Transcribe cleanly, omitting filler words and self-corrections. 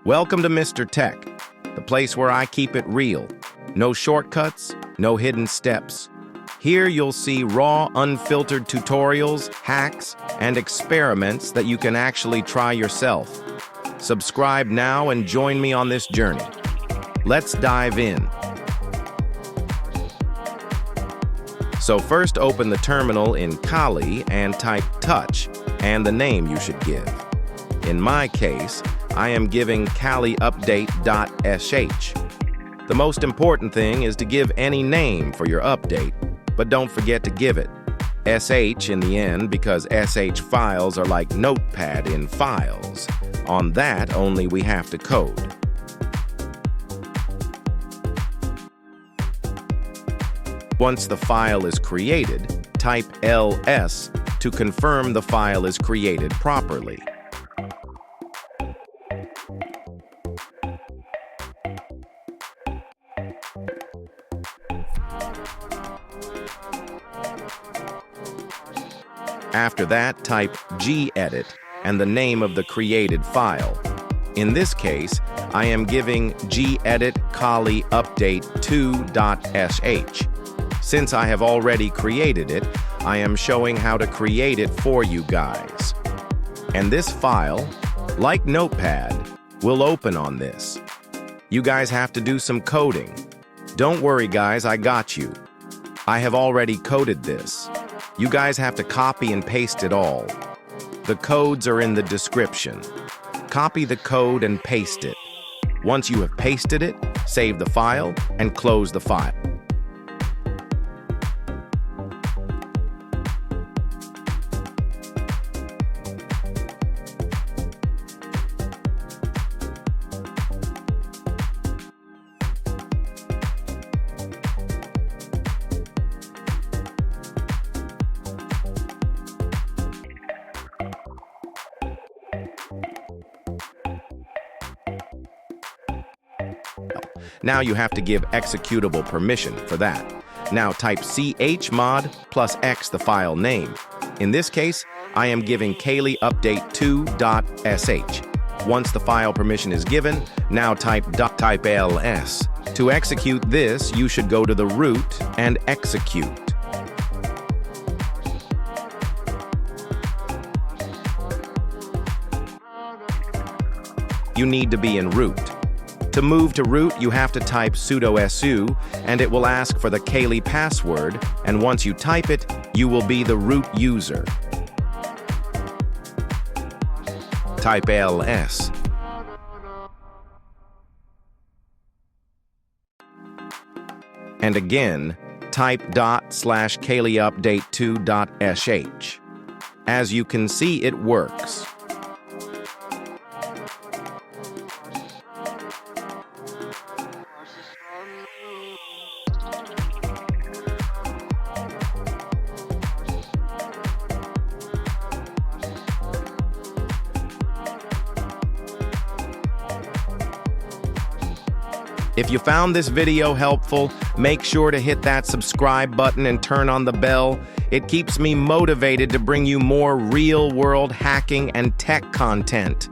Welcome to Mr. Tech, the place where I keep it real. No shortcuts, no hidden steps. Here you'll see raw, unfiltered tutorials, hacks, and experiments that you can actually try yourself. Subscribe now and join me on this journey. Let's dive in. So first open the terminal in Kali and type touch and the name you should give. In my case, I am giving Kali update.sh. The most important thing is to give any name for your update, but don't forget to give it sh in the end because sh files are like Notepad in files. On that, only we have to code. Once the file is created, type ls to confirm the file is created properly. After that, type gedit and the name of the created file. In this case, I am giving gedit Kali update2.sh. Since I have already created it, I am showing how to create it for you guys. And this file, like Notepad, will open on this. You guys have to do some coding. Don't worry guys, I got you. I have already coded this. You guys have to copy and paste it all. The codes are in the description. Copy the code and paste it. Once you have pasted it, save the file and close the file. Now you have to give executable permission for that. Now type chmod plus x the file name. In this case, I am giving Kali update2.sh. Once the file permission is given, now type ls. To execute this, you should go to the root and execute. You need to be in root. To move to root, you have to type sudo su, and it will ask for the Kali password, and once you type it, you will be the root user. Type ls. And again, type /Kali update2.sh. As you can see, it works. If you found this video helpful, make sure to hit that subscribe button and turn on the bell. It keeps me motivated to bring you more real-world hacking and tech content.